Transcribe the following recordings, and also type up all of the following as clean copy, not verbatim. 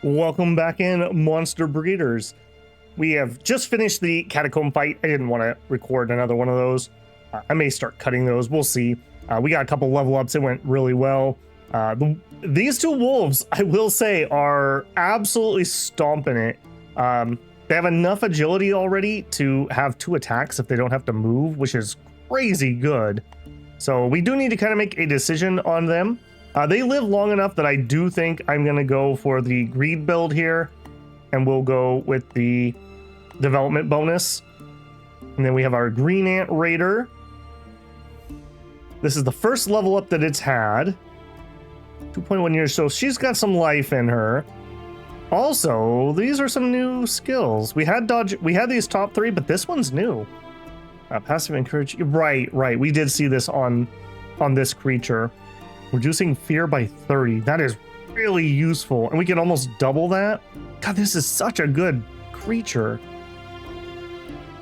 Welcome back in, monster breeders. We have just finished the Catacomb fight. I didn't want to record another one of those. I may start cutting those. We'll see. We got a couple level ups. It went really well. These two wolves, I will say, are absolutely stomping it. They have enough agility already to have 2 attacks if they don't have to move, which is crazy good. So we do need to kind of make a decision on them. They live long enough that I do think I'm going to go for the greed build here, and we'll go with the development bonus. And then we have our green ant raider. This is the first level up that it's had. 2.1 years, so she's got some life in her. Also, these are some new skills. We had these top 3, but this one's new. Passive encourage. Right. We did see this on this creature. Reducing fear by 30. That is really useful. And we can almost double that. God, this is such a good creature.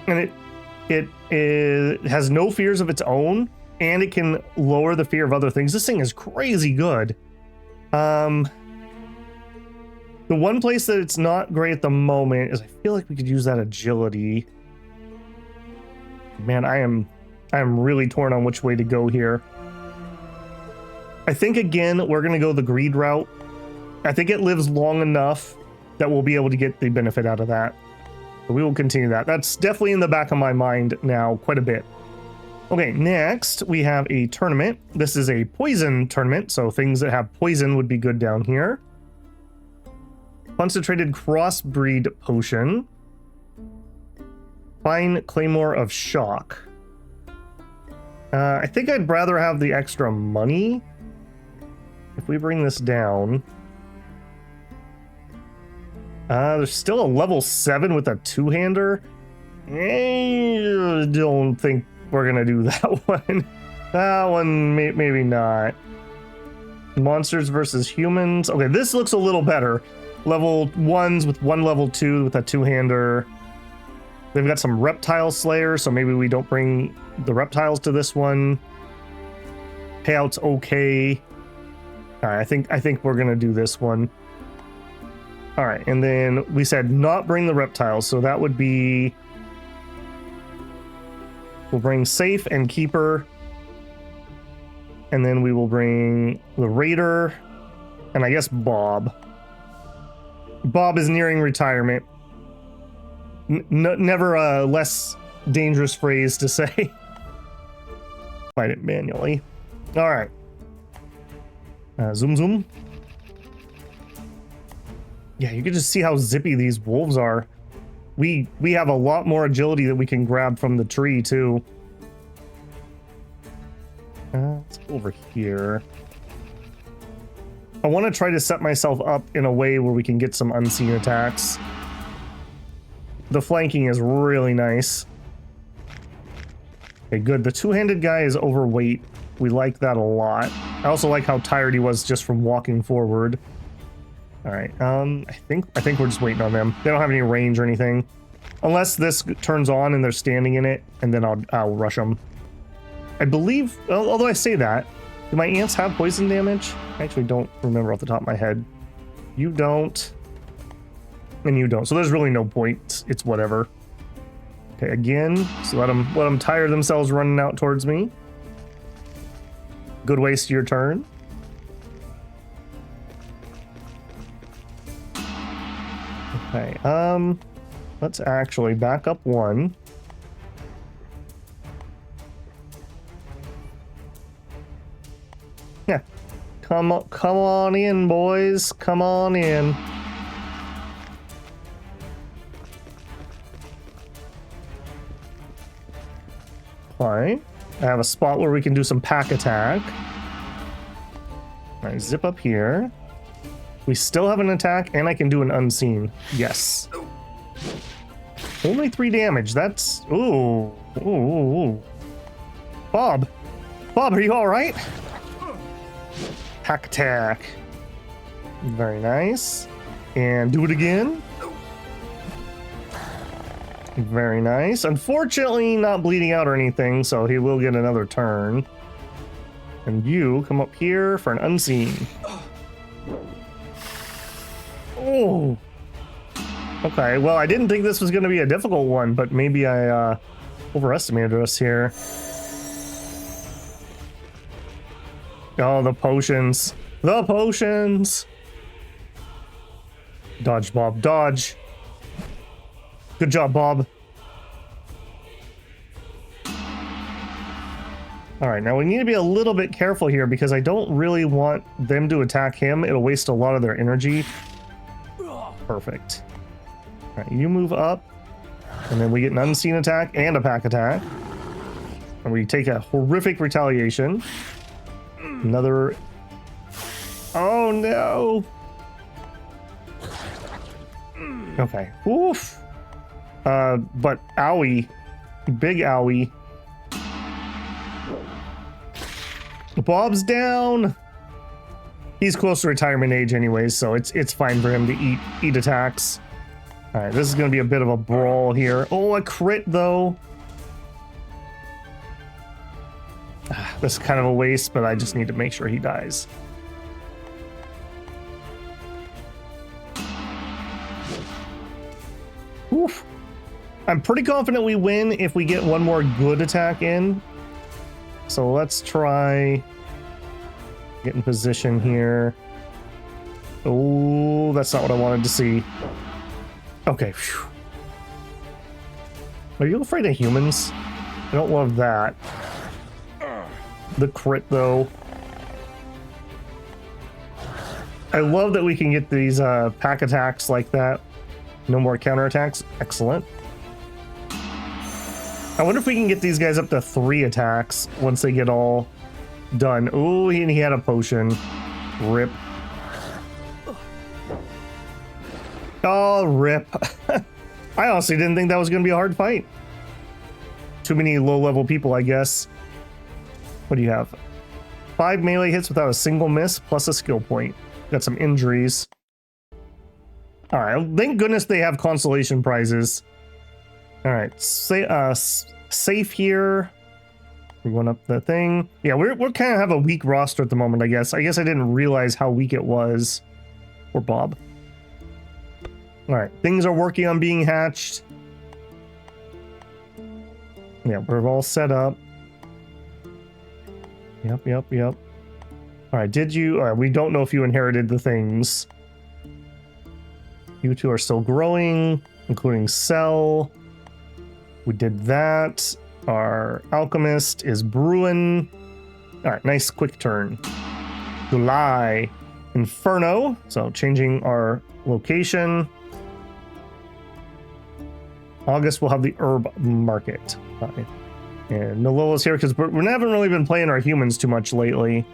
And it has no fears of its own, and it can lower the fear of other things. This thing is crazy good. The one place that it's not great at the moment is I feel like we could use that agility. Man, I am really torn on which way to go here. I think, again, we're going to go the greed route. I think it lives long enough that we'll be able to get the benefit out of that. So we will continue that. That's definitely in the back of my mind now quite a bit. Okay, next we have a tournament. This is a poison tournament, so things that have poison would be good down here. Concentrated crossbreed potion. Fine claymore of shock. I think I'd rather have the extra money. If we bring this down, there's still a level 7 with a 2-hander. I don't think we're gonna do that one. That one, maybe not. Monsters versus humans. Okay, this looks a little better. Level 1s with 1 level 2 with a 2-hander. They've got some reptile slayers, so maybe we don't bring the reptiles to this one. Payout's okay. All right, I think we're gonna do this one. All right, and then we said not bring the reptiles, so that would be, we'll bring safe and keeper, and then we will bring the raider, and I guess Bob. Bob is nearing retirement. Never a less dangerous phrase to say. Fight it manually. All right. Zoom. Yeah, you can just see how zippy these wolves are. We have a lot more agility that we can grab from the tree too. Let's go over here. I want to try to set myself up in a way where we can get some unseen attacks. The flanking is really nice. Okay, good. The 2-handed guy is overweight. We like that a lot. I also like how tired he was just from walking forward. All right, I think we're just waiting on them. They don't have any range or anything. Unless this turns on and they're standing in it, and then I'll rush them. I believe, although I say that, do my ants have poison damage? I actually don't remember off the top of my head. You don't. And you don't. So there's really no point. It's whatever. Okay, again, so let them tire themselves running out towards me. Good waste of your turn. Okay, let's actually back up 1. Yeah. Come on in, boys. Come on in. Fine. I have a spot where we can do some pack attack. All right, zip up here. We still have an attack, and I can do an unseen. Yes. Only 3 damage. That's... Ooh. Bob, are you all right? Pack attack. Very nice. And do it again. Very nice. Unfortunately, not bleeding out or anything, so he will get another turn. And you come up here for an unseen. Oh! Okay, well, I didn't think this was going to be a difficult one, but maybe I overestimated us here. Oh, the potions. The potions! Dodge, Bob, dodge. Good job, Bob. All right, now we need to be a little bit careful here because I don't really want them to attack him. It'll waste a lot of their energy. Perfect. All right, you move up, and then we get an unseen attack and a pack attack. And we take a horrific retaliation. Another... Oh, no! Okay. Oof! But owie. Big owie. Bob's down. He's close to retirement age anyways, so it's fine for him to eat attacks. All right, this is going to be a bit of a brawl here. Oh, a crit though. This is kind of a waste, but I just need to make sure he dies. Oof. I'm pretty confident we win if we get one more good attack in. So let's try get in position here. Oh, that's not what I wanted to see. Okay. Phew. Are you afraid of humans? I don't love that. The crit, though. I love that we can get these pack attacks like that. No more counterattacks. Excellent. I wonder if we can get these guys up to 3 attacks once they get all done. Oh, he had a potion. Rip. Oh, rip. I honestly didn't think that was going to be a hard fight. Too many low-level people, I guess. What do you have? 5 melee hits without a single miss, plus a skill point. Got some injuries. All right, thank goodness they have consolation prizes. All right, safe here. We're going up the thing. Yeah, we're kind of have a weak roster at the moment, I guess. I didn't realize how weak it was. Or Bob. All right, things are working on being hatched. Yeah, we're all set up. Yep. All right, did you... All right, we don't know if you inherited the things. You two are still growing, including Cell. We did that. Our alchemist is brewing. All right, nice quick turn. July. Inferno. So changing our location. August we'll have the herb market. Fine. And Nolola's here because we haven't really been playing our humans too much lately.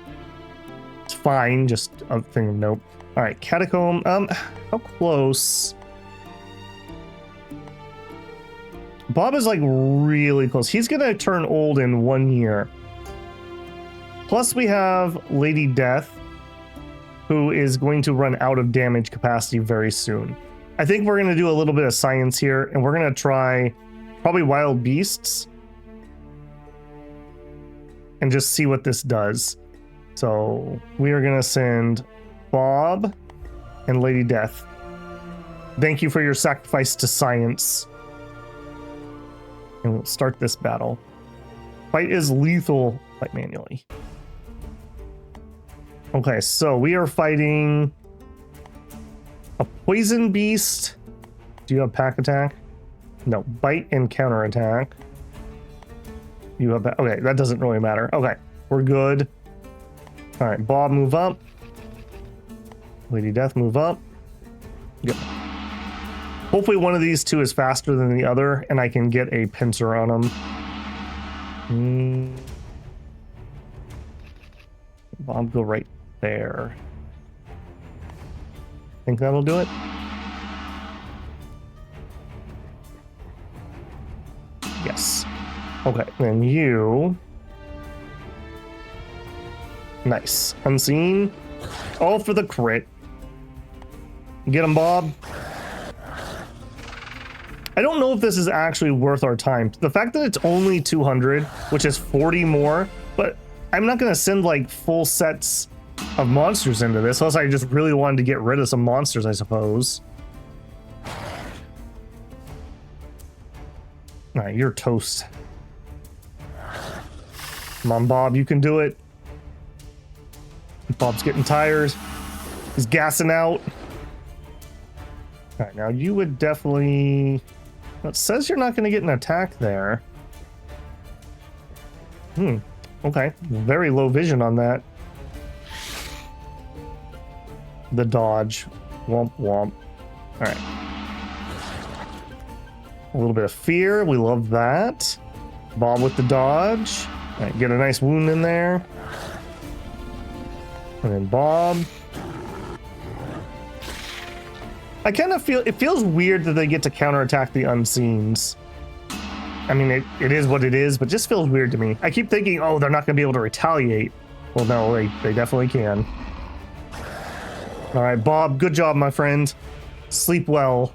It's fine, just a thing of note. All right, Catacomb. How close? Bob is like really close. He's gonna turn old in 1 year. Plus we have Lady Death, who is going to run out of damage capacity very soon. I think we're gonna do a little bit of science here, and we're gonna try probably wild beasts and just see what this does. So we are gonna send Bob and Lady Death. Thank you for your sacrifice to science. And we'll start this battle. Fight is lethal. Fight manually. Okay, so we are fighting a poison beast. Do you have pack attack? No, bite and counter attack. You have that. Okay, that doesn't really matter. Okay, we're good. All right, Bob, move up. Lady Death, move up. Good. Hopefully one of these two is faster than the other, and I can get a pincer on them. Bob, go right there. Think that'll do it? Yes. Okay, then you... Nice. Unseen. All for the crit. Get him, Bob. I don't know if this is actually worth our time. The fact that it's only 200, which is 40 more, but I'm not going to send like full sets of monsters into this, unless I just really wanted to get rid of some monsters, I suppose. All right, you're toast. Come on, Bob, you can do it. Bob's getting tired. He's gassing out. All right, now you would definitely... Well, it says you're not going to get an attack there. Okay. Very low vision on that. The dodge. Womp womp. All right. A little bit of fear. We love that. Bob with the dodge. All right, get a nice wound in there. And then Bob. I kind of feel... It feels weird that they get to counterattack the Unseens. I mean, it is what it is, but just feels weird to me. I keep thinking, oh, they're not going to be able to retaliate. Well, no, they definitely can. All right, Bob, good job, my friend. Sleep well.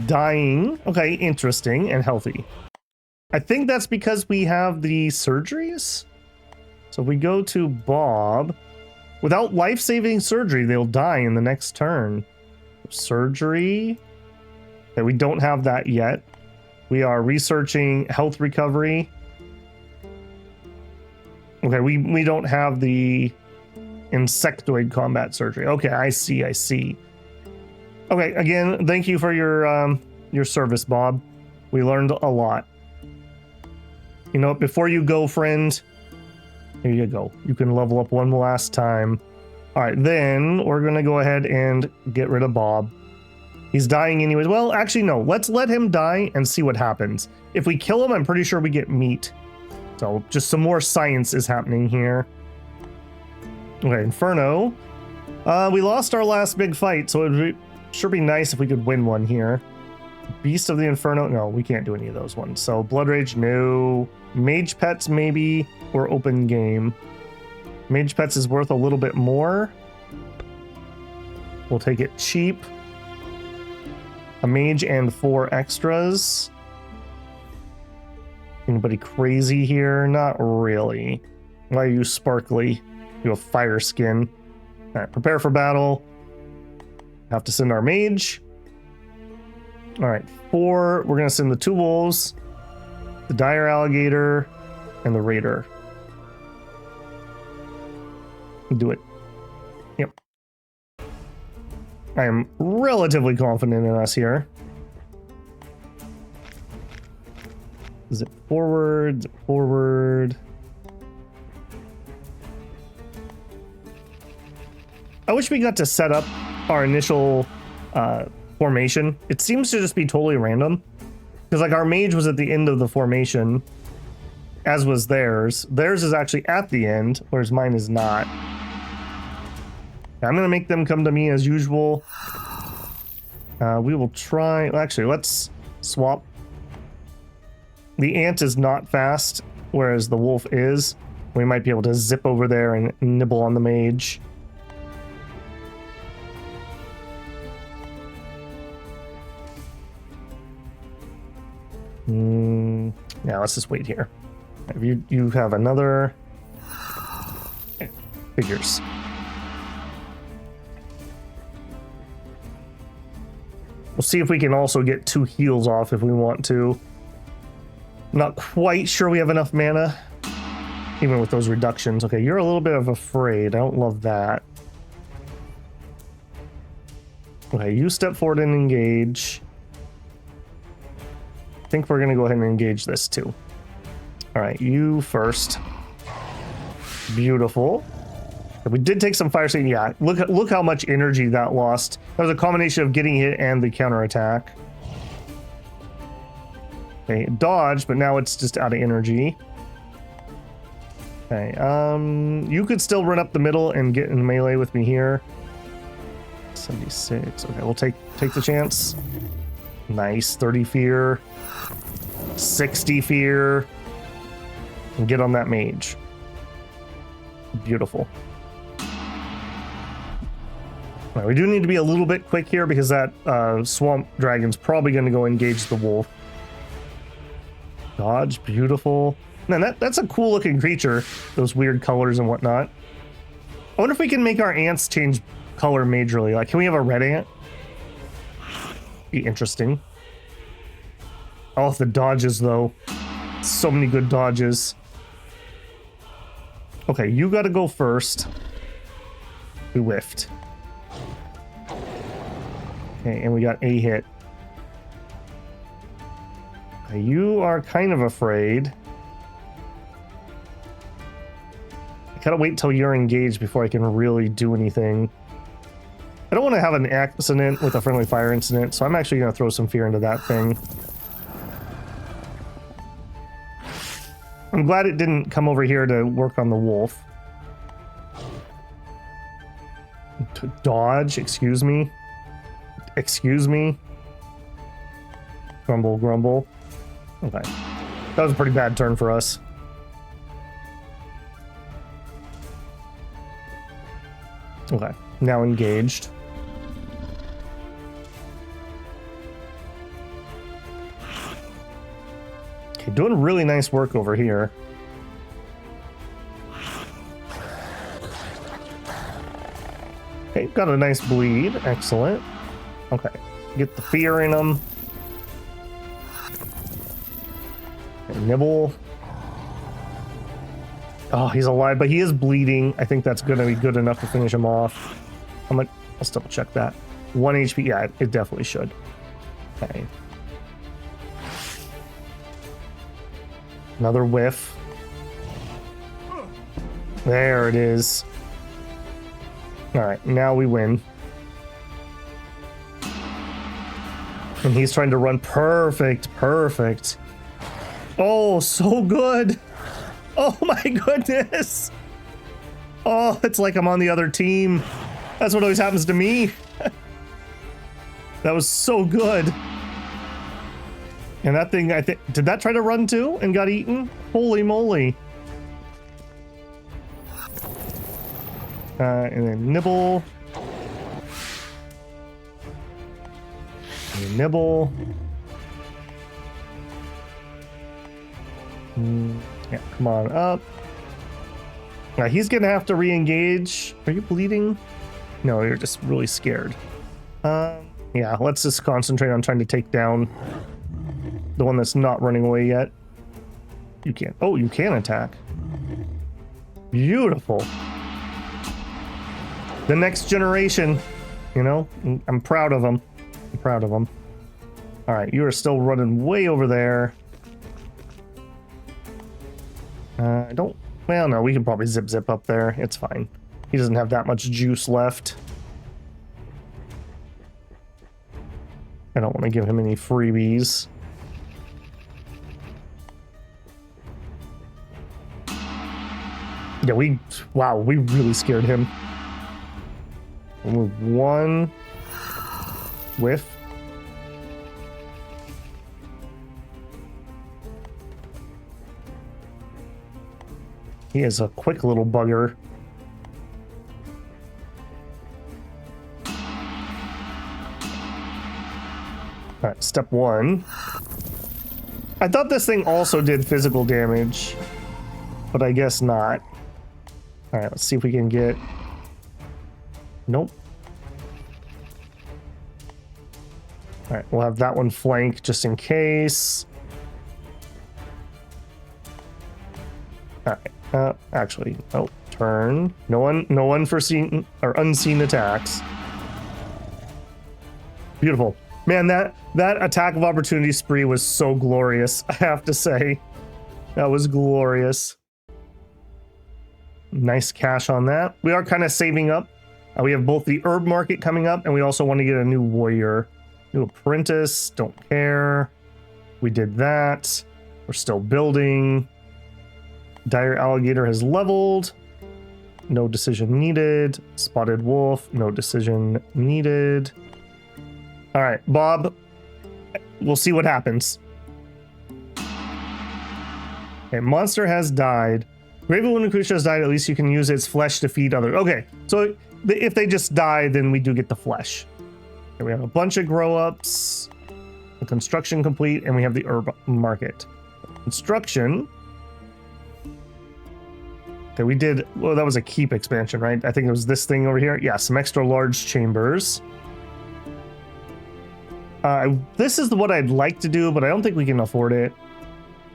Dying. Okay, interesting and healthy. I think that's because we have the surgeries. So if we go to Bob, without life-saving surgery, they'll die in the next turn. Surgery. Okay, we don't have that yet. We are researching health recovery. Okay, we don't have the insectoid combat surgery. Okay, I see. Okay, again, thank you for your service, Bob. We learned a lot. You know, before you go, friend, here you go. You can level up one last time. All right, then we're going to go ahead and get rid of Bob. He's dying anyways. Well, actually, no. Let's let him die and see what happens. If we kill him, I'm pretty sure we get meat. So just some more science is happening here. Okay, Inferno. We lost our last big fight, so it would sure be nice if we could win one here. Beast of the Inferno. No, we can't do any of those ones. So Blood Rage, no. Mage Pets, maybe, or open game. Mage Pets is worth a little bit more. We'll take it cheap. A mage and 4 extras. Anybody crazy here? Not really. Why are you sparkly? You have fire skin. All right, prepare for battle. Have to send our mage. All right, 4. We're going to send the 2 wolves, the dire alligator, and the raider. Do it. Yep. I am relatively confident in us here. Zip forward, zip forward. I wish we got to set up our initial formation. It seems to just be totally random. Because like our mage was at the end of the formation, as was theirs. Theirs is actually at the end, whereas mine is not. I'm going to make them come to me as usual. We will try... Actually, let's swap. The ant is not fast, whereas the wolf is. We might be able to zip over there and nibble on the mage. Yeah, let's just wait here. If you have another... Figures. We'll see if we can also get 2 heals off if we want to. Not quite sure we have enough mana, even with those reductions. Okay, you're a little bit of afraid. I don't love that. Okay, you step forward and engage. I think we're going to go ahead and engage this too. All right, you first. Beautiful. We did take some fire stain. Yeah, look how much energy that lost. That was a combination of getting hit and the counterattack. Okay, dodge, but now it's just out of energy. Okay, you could still run up the middle and get in melee with me here. 76. Okay, we'll take the chance. Nice. 30 fear. 60 fear. And get on that mage. Beautiful. Right, we do need to be a little bit quick here because that swamp dragon's probably going to go engage the wolf. Dodge, beautiful. Man, that's a cool looking creature. Those weird colors and whatnot. I wonder if we can make our ants change color majorly. Like, can we have a red ant? Be interesting. Oh, the dodges, though. So many good dodges. Okay, you gotta go first. We whiffed. Okay, and we got a hit. Okay, you are kind of afraid. I gotta wait till you're engaged before I can really do anything. I don't want to have an accident with a friendly fire incident, so I'm actually gonna throw some fear into that thing. I'm glad it didn't come over here to work on the wolf. To dodge, excuse me. Excuse me. Grumble, grumble. Okay. That was a pretty bad turn for us. Okay, now engaged. Okay, doing really nice work over here. Okay, got a nice bleed. Excellent. Okay, get the fear in him. Okay, nibble. Oh, he's alive, but he is bleeding. I think that's going to be good enough to finish him off. Let's double check that. 1 HP. Yeah, it definitely should. Okay. Another whiff. There it is. All right, now we win. And he's trying to run. Perfect, perfect. Oh, so good. Oh my goodness. Oh, it's like I'm on the other team. That's what always happens to me. That was so good. And that thing, I think, did that try to run too and got eaten? Holy moly. And then nibble. And nibble. Yeah, come on up. Now he's gonna have to re-engage. Are you bleeding? No, you're just really scared. Yeah, let's just concentrate on trying to take down the one that's not running away yet. You can't. Oh, you can attack. Beautiful. The next generation, you know, I'm proud of them. I'm proud of them. All right, you are still running way over there. I don't. Well, no, we can probably zip up there. It's fine. He doesn't have that much juice left. I don't want to give him any freebies. Yeah, we really scared him. We'll move one. Whiff. He is a quick little bugger. All right, step one. I thought this thing also did physical damage, but I guess not. All right, let's see if we can get... Nope. All right, we'll have that one flank just in case. All right, actually, oh, turn. No unforeseen or unseen attacks. Beautiful. Man, that attack of opportunity spree was so glorious, I have to say. That was glorious. Nice cash on that. We are kind of saving up. We have both the herb market coming up, and we also want to get a new warrior. New apprentice, don't care. We did that. We're still building. Dire alligator has leveled. No decision needed. Spotted wolf, no decision needed. All right, Bob, we'll see what happens. Okay, monster has died. Grave of Lunar creature has died. At least you can use its flesh to feed others. Okay, so if they just die, then we do get the flesh. Okay, we have a bunch of grow-ups. The construction complete, and we have the herb market. Construction. Okay, we did, well, that was a keep expansion, right? I think it was this thing over here. Yeah, some extra large chambers. This is what I'd like to do, but I don't think we can afford it.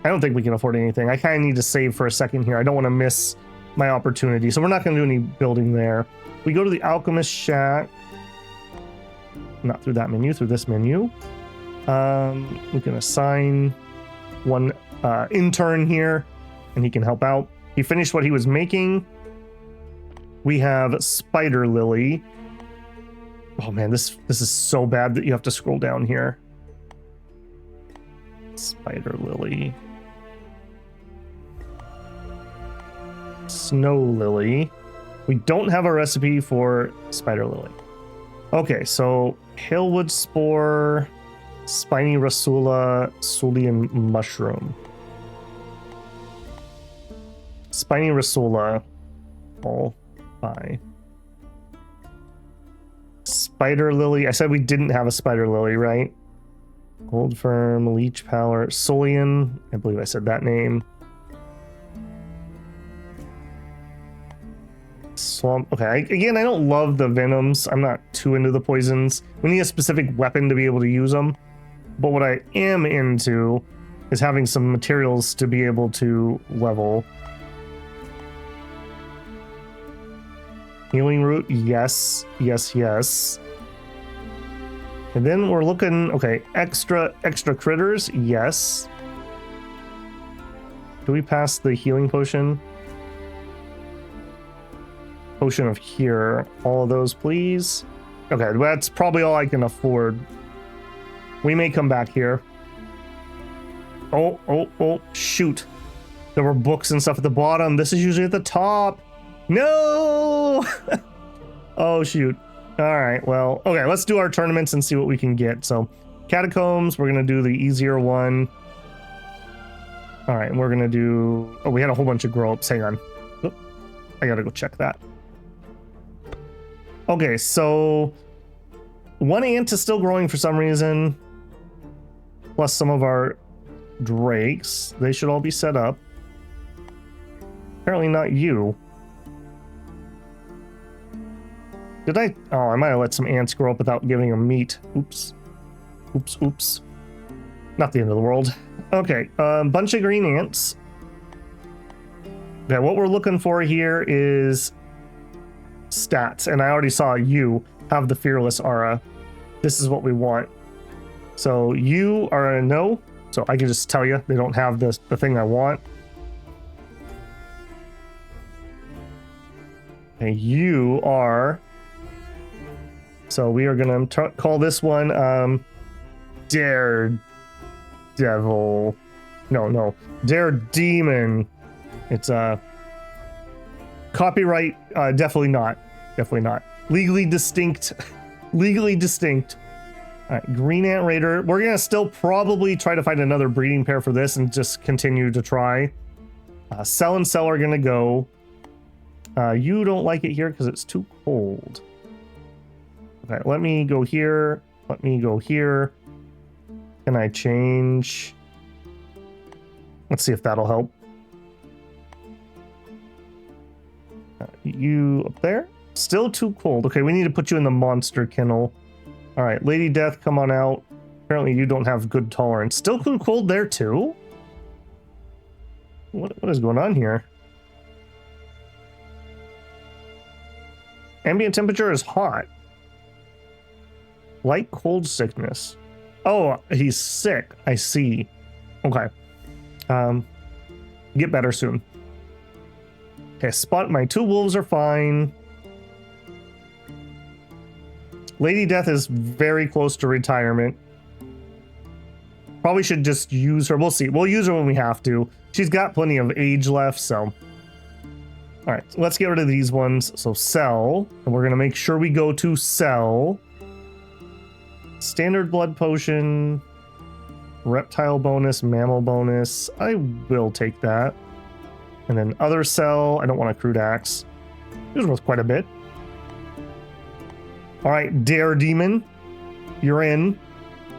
I don't think we can afford anything. I kind of need to save for a second here. I don't want to miss my opportunity, so we're not going to do any building there. We go to the alchemist shack. Not through that menu, through this menu. We can assign one intern here, and he can help out. He finished what he was making. We have Spider Lily. Oh man, this is so bad that you have to scroll down here. Spider Lily. Snow Lily. We don't have a recipe for Spider Lily. Okay, so Halewood Spore, Spiny Rasula, Sulian Mushroom. Spiny Rasula. All by. Spider Lily. I said we didn't have a Spider Lily, right? Gold Firm, Leech Power, Solian. I believe I said that name. Swamp. Okay, again, I don't love the venoms. I'm not too into the poisons. We need a specific weapon to be able to use them. But what I am into is having some materials to be able to level. Healing root, yes, yes, yes. And then we're looking, okay, extra critters, yes. Do we pass the healing potion? Potion of here, all of those, please. Okay, that's probably all I can afford. We may come back here. Oh, shoot. There were books and stuff at the bottom. This is usually at the top. No! Oh, shoot. All right, well, okay, let's do our tournaments and see what we can get. So, Catacombs, we're going to do the easier one. All right, and we're going to do... Oh, we had a whole bunch of grow-ups. Hang on. Oop, I got to go check that. Okay, so... One ant is still growing for some reason. Plus some of our drakes. They should all be set up. Apparently not you. Did I? Oh, I might have let some ants grow up without giving them meat. Oops. Oops. Not the end of the world. Okay, bunch of green ants. Okay, what we're looking for here is stats. And I already saw you have the Fearless aura. This is what we want. So you are a no. So I can just tell you they don't have the thing I want. And you are... So we are going to call this one Daredevil. No. Daredemon. It's copyright. Definitely not. Legally distinct. Legally distinct. All right, Green Ant Raider. We're going to still probably try to find another breeding pair for this and just continue to try. Cell and Cell are going to go. You don't like it here because it's too cold. Okay, let me go here. Can I change? Let's see if that'll help. You up there? Still too cold. Okay, we need to put you in the monster kennel. All right, Lady Death, come on out. Apparently you don't have good tolerance. Still too cold there too? What is going on here? Ambient temperature is hot. Light cold sickness. Oh, he's sick. I see. Okay. Get better soon. Okay, spot. My 2 wolves are fine. Lady Death is very close to retirement. Probably should just use her. We'll see. We'll use her when we have to. She's got plenty of age left, so. All right, let's get rid of these ones. So sell, and we're going to make sure we go to sell. Standard blood potion, reptile bonus, mammal bonus. I will take that. And then other sell. I don't want a crude axe. It was worth quite a bit. All right, Dare Demon, you're in.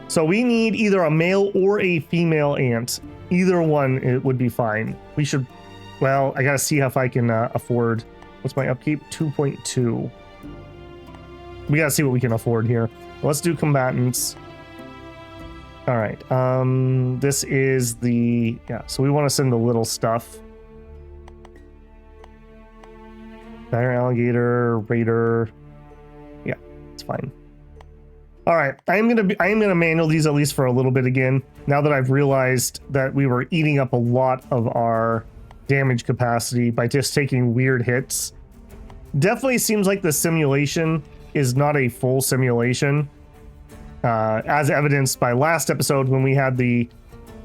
So we need either a male or a female ant. Either one, it would be fine. We should Well, I gotta see if I can afford. What's my upkeep? 2.2. We gotta see what we can afford here. Let's do combatants. All right. This is the So we want to send the little stuff. Dire Alligator, Raider. Yeah, it's fine. All right, I am gonna manual these at least for a little bit again. Now that I've realized that we were eating up a lot of our damage capacity by just taking weird hits. Definitely seems like the simulation is not a full simulation, as evidenced by last episode when we had the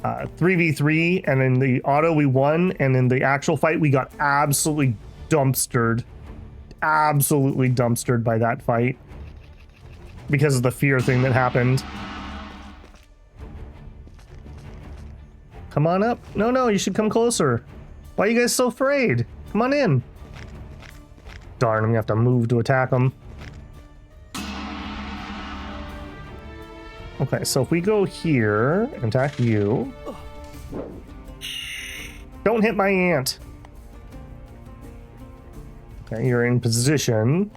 3v3, and in the auto we won, and in the actual fight we got absolutely dumpstered by that fight because of the fear thing that happened. Come on up. No, you should come closer. Why are you guys so afraid? Come on in. Darn, I'm gonna have to move to attack them. Okay, so if we go here and attack you. Don't hit my ant. Okay, you're in position.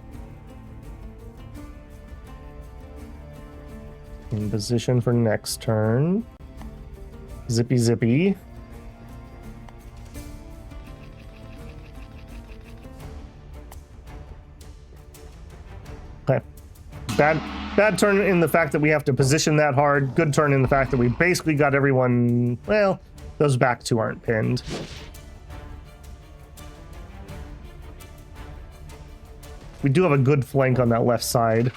In position for next turn. Zippy zippy. Okay. Bad turn in the fact that we have to position that hard. Good turn in the fact that we basically got everyone. Well, those back two aren't pinned. We do have a good flank on that left side.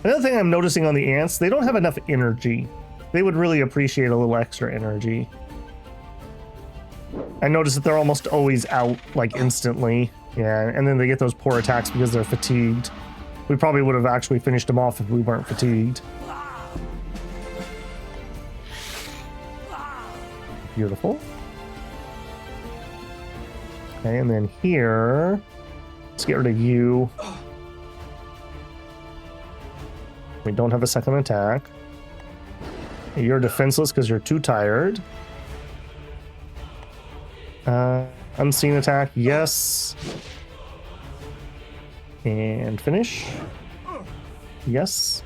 Another thing I'm noticing on the ants, they don't have enough energy. They would really appreciate a little extra energy. I notice that they're almost always out, like, instantly. Yeah, and then they get those poor attacks because they're fatigued. We probably would have actually finished them off if we weren't fatigued. Beautiful. Okay, and then here, let's get rid of you. We don't have a second attack. You're defenseless because you're too tired. Unseen attack, yes. And finish. Yes.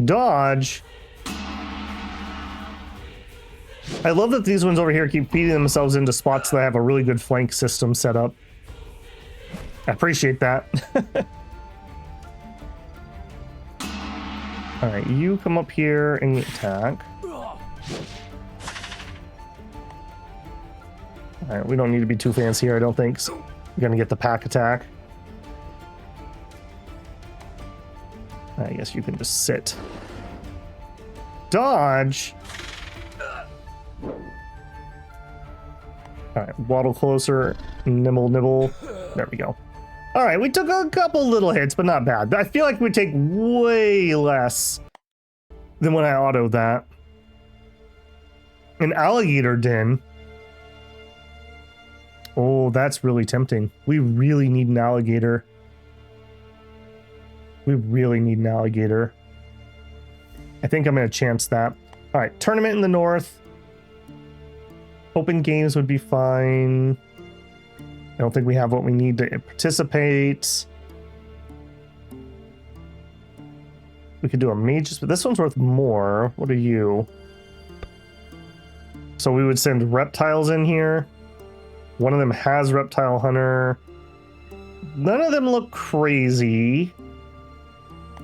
Dodge. I love that these ones over here keep feeding themselves into spots that have a really good flank system set up. I appreciate that. Alright, you come up here and attack. Alright, we don't need to be too fancy here, I don't think. So we're gonna get the pack attack. I guess you can just sit. Dodge! Alright, waddle closer. Nibble, nibble. There we go. Alright, we took a couple little hits, but not bad. I feel like we take way less than when I autoed that. An alligator den. Oh, that's really tempting. We really need an alligator. We really need an alligator. I think I'm going to chance that. Alright, tournament in the north. Open games would be fine. I don't think we have what we need to participate. We could do a mages, but this one's worth more. What are you? So we would send reptiles in here. One of them has reptile hunter. None of them look crazy.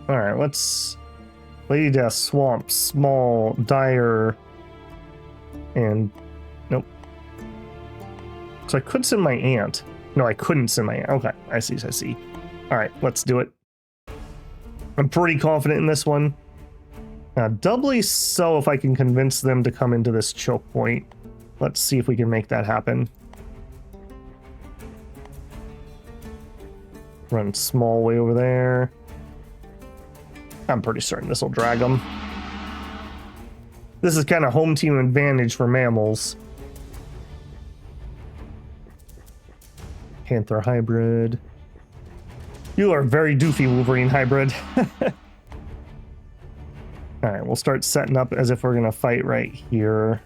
All right, let's Lady Death, Swamp, Small, Dire, and nope. So I could send my ant. No, I couldn't send my ant. Okay, I see. All right, let's do it. I'm pretty confident in this one. Doubly so if I can convince them to come into this choke point. Let's see if we can make that happen. Run small way over there. I'm pretty certain this will drag them. This is kind of home team advantage for mammals. Panther hybrid. You are very doofy, Wolverine hybrid. All right, we'll start setting up as if we're gonna fight right here.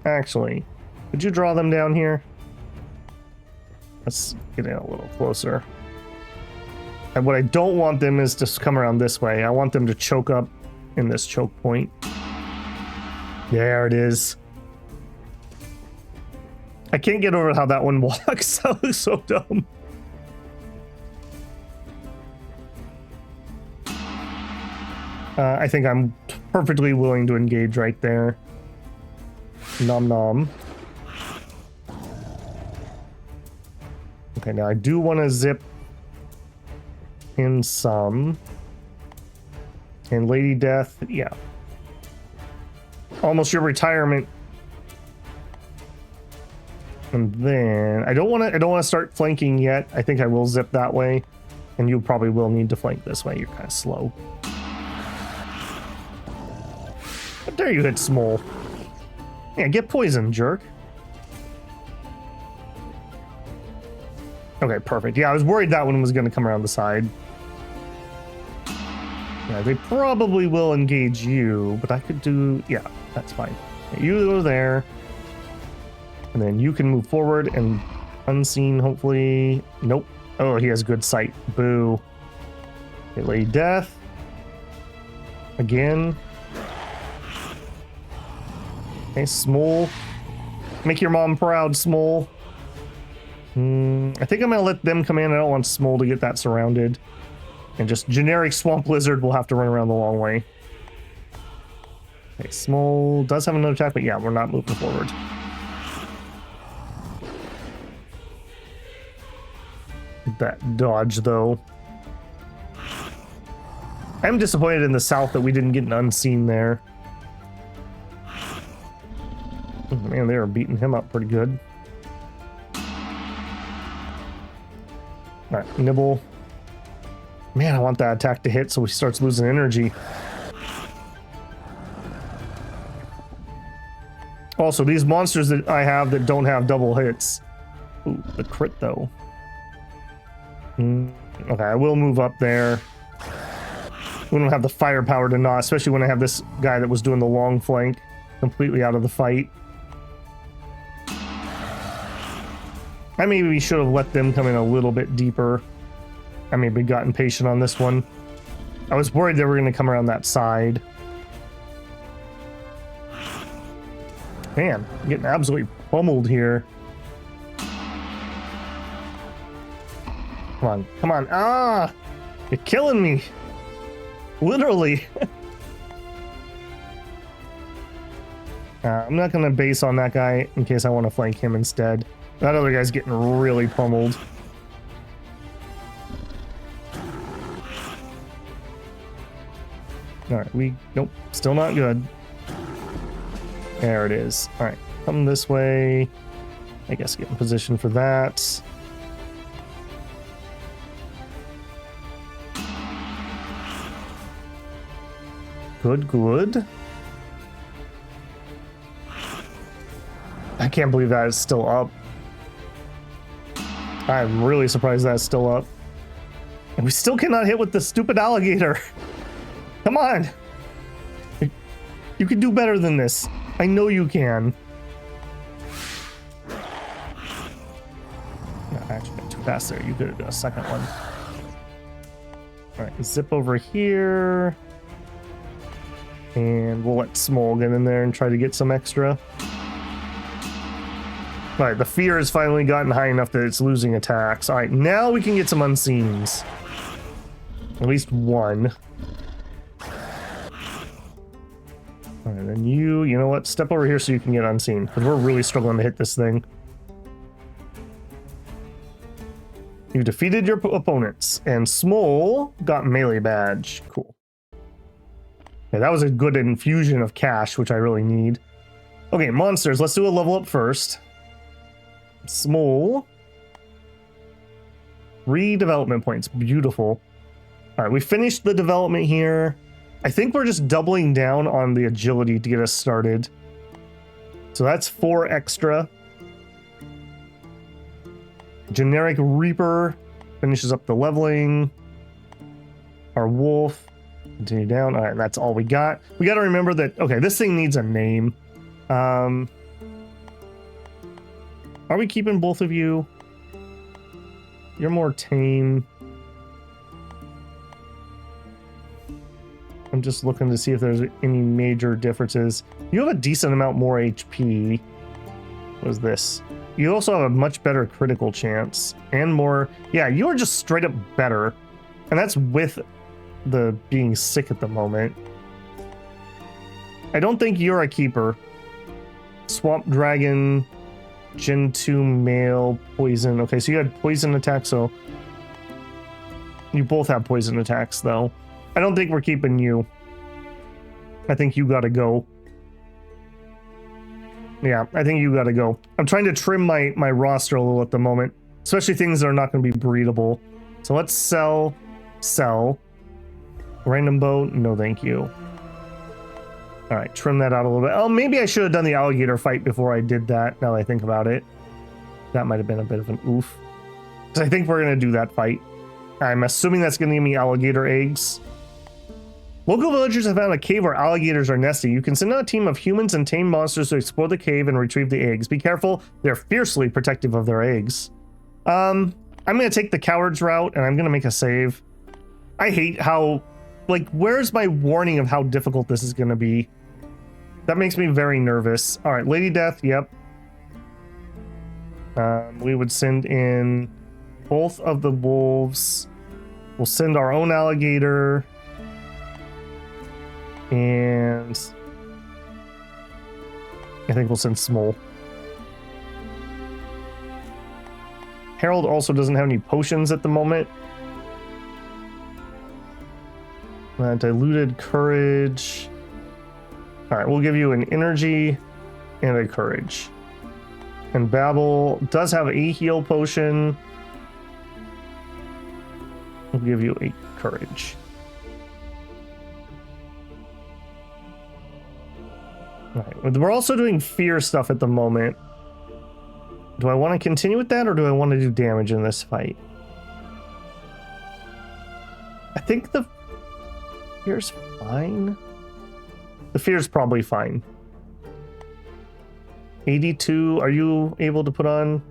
Actually, could you draw them down here? Let's get in a little closer. And what I don't want them is to come around this way. I want them to choke up in this choke point. There it is. I can't get over how that one walks. That was so dumb. I think I'm perfectly willing to engage right there. Nom nom. Okay, now I do want to zip in some. And Lady Death, yeah. Almost your retirement. And then I don't want to start flanking yet. I think I will zip that way. And you probably will need to flank this way. You're kind of slow. But there you hit Small. Yeah, get poisoned, jerk. Okay, perfect. Yeah, I was worried that one was going to come around the side. Yeah, they probably will engage you, but I could do... Yeah, that's fine. You go there. And then you can move forward and unseen, hopefully. Nope. Oh, he has good sight. Boo. Okay, Lady Death. Again. Okay, Small. Make your mom proud, Small. I think I'm going to let them come in. I don't want Small to get that surrounded. And just generic Swamp Lizard will have to run around the long way. Okay, Small does have another attack, but yeah, we're not moving forward. That dodge, though. I'm disappointed in the south that we didn't get an unseen there. Oh, man, they were beating him up pretty good. Alright, nibble. Man, I want that attack to hit so he starts losing energy. Also, these monsters that I have that don't have double hits. Ooh, the crit, though. Okay, I will move up there. We don't have the firepower to not, especially when I have this guy that was doing the long flank completely out of the fight. I maybe should have let them come in a little bit deeper. I maybe got impatient on this one. I was worried they were going to come around that side. Man, I'm getting absolutely pummeled here. Come on, come on. Ah! You're killing me. Literally. I'm not going to base on that guy in case I want to flank him instead. That other guy's getting really pummeled. Alright, nope, still not good. There it is. Alright, come this way. I guess get in position for that. Good, good. I can't believe that is still up. I'm really surprised that's still up. And we still cannot hit with the stupid alligator. Come on. You can do better than this. I know you can. No, I actually got too fast there. You could have done a second one. Alright, zip over here. And we'll let Small get in there and try to get some extra. Alright, the fear has finally gotten high enough that it's losing attacks. Alright, now we can get some unseens. At least one. Alright, then you know what? Step over here so you can get unseen. Because we're really struggling to hit this thing. You defeated your opponents. And Small got melee badge. Cool. Okay, that was a good infusion of cash, which I really need. Okay, monsters. Let's do a level up first. Small. 3 development points. Beautiful. All right, we finished the development here. I think we're just doubling down on the agility to get us started. So that's 4 extra. Generic Reaper finishes up the leveling. Our Wolf. Continue down. All right, that's all we got. We got to remember that, okay, this thing needs a name. Are we keeping both of you? You're more tame. I'm just looking to see if there's any major differences. You have a decent amount more HP. What is this? You also have a much better critical chance and more. Yeah, you are just straight up better. And that's with the being sick at the moment. I don't think you're a keeper. Swamp Dragon, Gen 2 male, poison. Okay, so you had poison attack, so you both have poison attacks, though. I don't think we're keeping you. I think you gotta go. Yeah, I think you gotta go. I'm trying to trim my roster a little at the moment, especially things that are not going to be breedable. So let's sell. Random bow, no thank you. All right, trim that out a little bit. Oh, maybe I should have done the alligator fight before I did that, now that I think about it. That might have been a bit of an oof. Because I think we're going to do that fight. I'm assuming that's going to give me alligator eggs. Local villagers have found a cave where alligators are nesting. You can send out a team of humans and tame monsters to explore the cave and retrieve the eggs. Be careful, they're fiercely protective of their eggs. I'm going to take the coward's route, and I'm going to make a save. I hate how... Like, where's my warning of how difficult this is going to be? That makes me very nervous. All right, Lady Death, yep. We would send in both of the wolves. We'll send our own alligator. And I think we'll send Smole. Harold also doesn't have any potions at the moment. Diluted courage. All right, we'll give you an energy and a courage. And Babel does have a heal potion. We'll give you a courage. All right, we're also doing fear stuff at the moment. Do I want to continue with that, or do I want to do damage in this fight? I think the fear's fine. The fear's probably fine. 82, are you able to put on?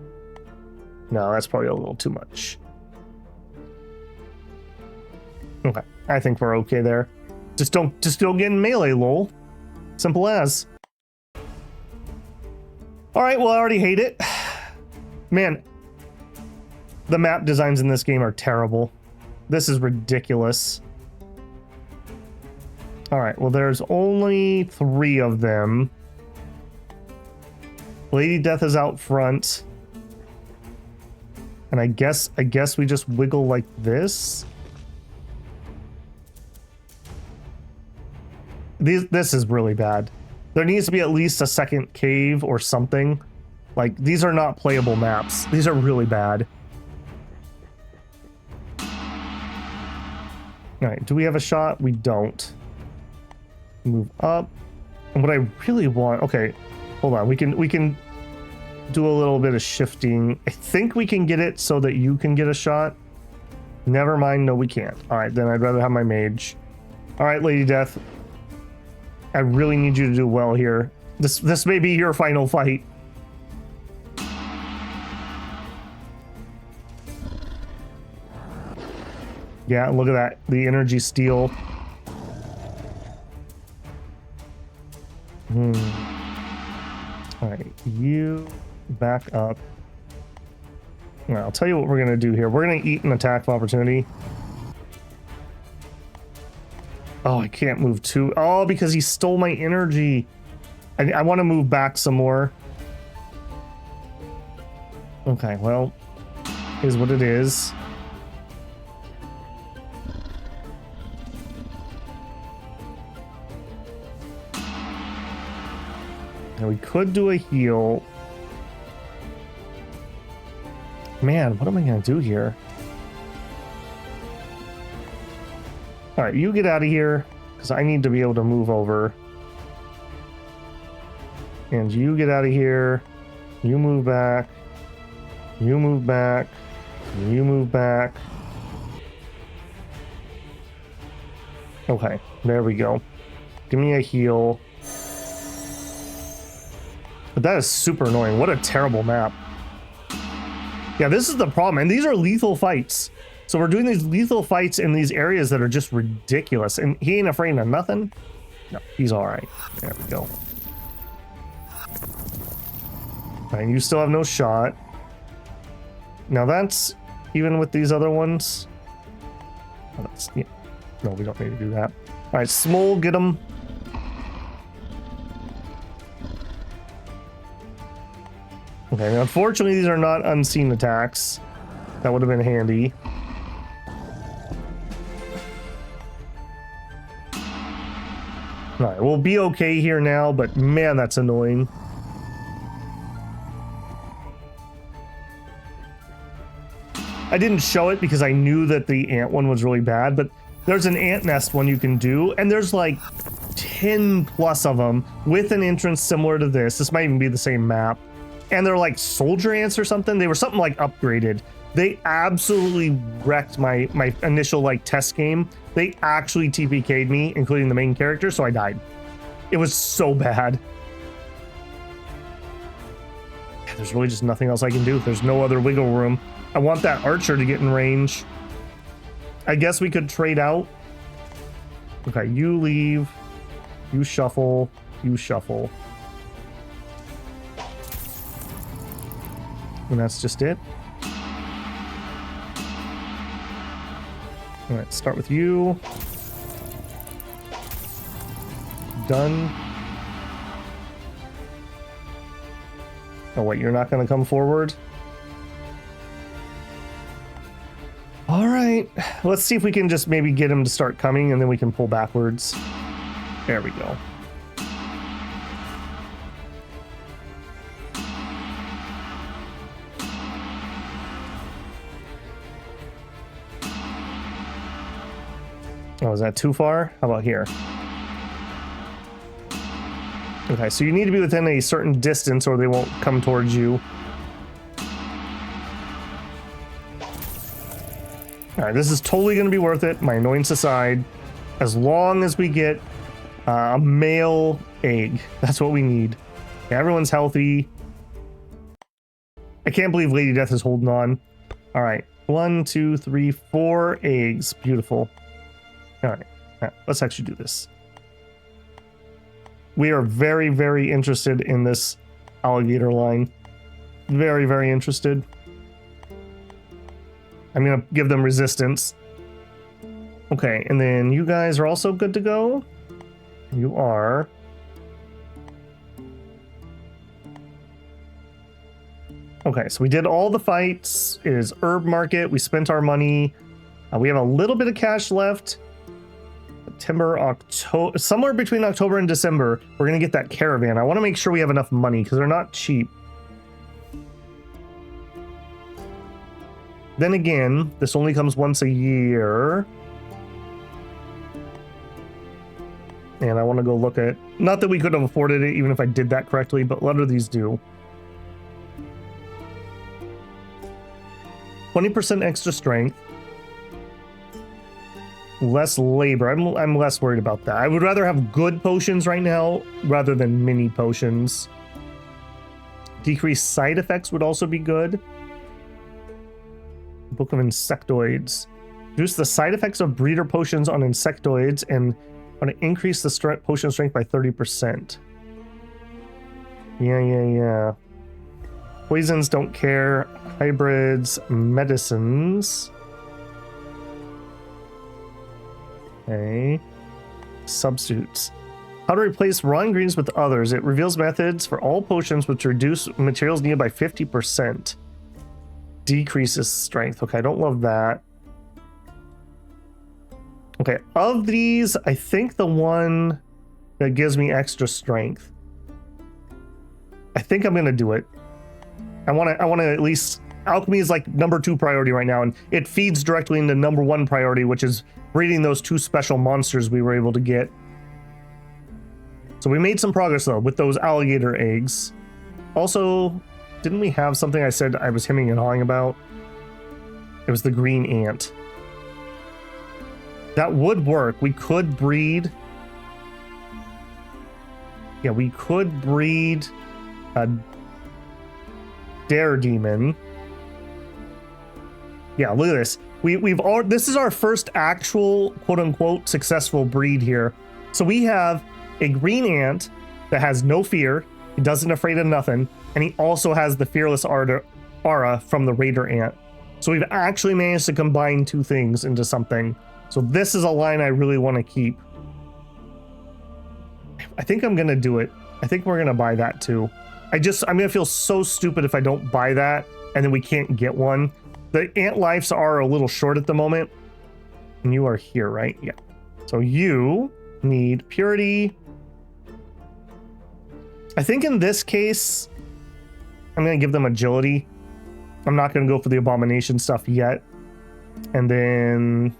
No, that's probably a little too much. Okay, I think we're okay there. Just don't get in melee, lol. Simple as. All right, well, I already hate it. Man, the map designs in this game are terrible. This is ridiculous. All right, well, there's only 3 of them. Lady Death is out front. And I guess we just wiggle like this. This is really bad. There needs to be at least a second cave or something. Like, these are not playable maps. These are really bad. All right, do we have a shot? We don't. Move up. And what I really want... Okay, hold on. We can do a little bit of shifting. I think we can get it so that you can get a shot. Never mind. No, we can't. All right, then I'd rather have my mage. All right, Lady Death. I really need you to do well here. This may be your final fight. Yeah, look at that. The energy steal. All right, you back up. All right, I'll tell you what we're going to do here. We're going to eat an attack of opportunity. Oh, I can't move too. Oh, because he stole my energy. I want to move back some more. Okay, well, is what it is. Now we could do a heal. Man, what am I going to do here? All right, you get out of here, because I need to be able to move over. And you get out of here. You move back. You move back. You move back. Okay, there we go. Give me a heal. But that is super annoying. What a terrible map. Yeah, this is the problem. And these are lethal fights. So we're doing these lethal fights in these areas that are just ridiculous. And he ain't afraid of nothing? No, he's all right. There we go. And you still have no shot. Now that's even with these other ones. Oh, that's, yeah. No, we don't need to do that. All right, Smole, get him. Okay, now unfortunately these are not unseen attacks. That would have been handy. Alright, we'll be okay here now, but man, that's annoying. I didn't show it because I knew that the ant one was really bad, but there's an ant nest one you can do, and there's like 10 plus of them with an entrance similar to this. This might even be the same map. And they're like soldier ants or something. They were something like upgraded. They absolutely wrecked my initial like test game. They actually TPK'd me, including the main character, so I died. It was so bad. There's really just nothing else I can do. There's no other wiggle room. I want that archer to get in range. I guess we could trade out. Okay, you leave. You shuffle. You shuffle. And that's just it. All right, start with you. Done. Oh wait, you're not going to come forward? All right, let's see if we can just maybe get him to start coming and then we can pull backwards. There we go. Oh, is that too far? How about here? Okay, so you need to be within a certain distance or they won't come towards you. All right, this is totally going to be worth it, my annoyance aside, as long as we get a male egg. That's what we need. Yeah, everyone's healthy. I can't believe Lady Death is holding on. All right, 1, 2, 3, 4 eggs. Beautiful. All right, let's actually do this. We are very, very interested in this alligator line. Very, very interested. I'm going to give them resistance. Okay, and then you guys are also good to go? You are. Okay, so we did all the fights. It is herb market. We spent our money. We have a little bit of cash left. September, October, somewhere between October and December, we're going to get that caravan. I want to make sure we have enough money because they're not cheap. Then again, this only comes once a year. And I want to go look at, not that we could have afforded it even if I did that correctly, but what do these do? 20% extra strength. Less labor. I'm less worried about that. I would rather have good potions right now rather than mini potions. Decreased side effects would also be good. Book of Insectoids. Reduce the side effects of breeder potions on insectoids and want to increase the potion strength by 30%. Yeah. Poisons don't care. Hybrids, medicines. Okay. Substitutes. How to replace raw ingredients with others. It reveals methods for all potions which reduce materials needed by 50%. Decreases strength. Okay, I don't love that. Okay, of these, I think the one that gives me extra strength. I think I'm gonna do it. I want to at least. Alchemy is like #2 priority right now, and it feeds directly into #1 priority, which is breeding those 2 special monsters we were able to get. So we made some progress though with those alligator eggs. Also, didn't we have something I said I was hemming and hawing about? It was the green ant. That would work. We could breed. Yeah, we could breed a Dare Demon. Yeah, look at this. This is our first actual quote unquote successful breed here. So we have a green ant that has no fear. He doesn't afraid of nothing, and he also has the fearless aura from the raider ant. So we've actually managed to combine two things into something. So this is a line I really want to keep. I think I'm gonna do it. I think we're gonna buy that too. I'm gonna feel so stupid if I don't buy that and then we can't get one. The ant lives are a little short at the moment. And you are here, right? Yeah. So you need purity. I think in this case, I'm gonna give them agility. I'm not gonna go for the abomination stuff yet. And then,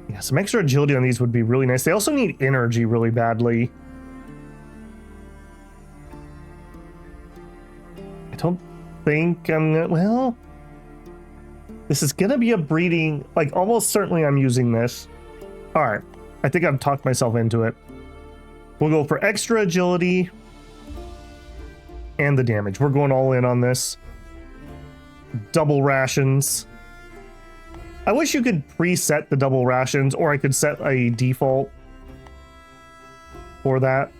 yeah, some extra agility on these would be really nice. They also need energy really badly. I don't think I'm gonna, well, this is gonna be a breeding, like almost certainly I'm using this. All right, I think I've talked myself into it. We'll go for extra agility and the damage. We're going all in on this. Double rations. I wish you could preset the double rations, or I could set a default for that.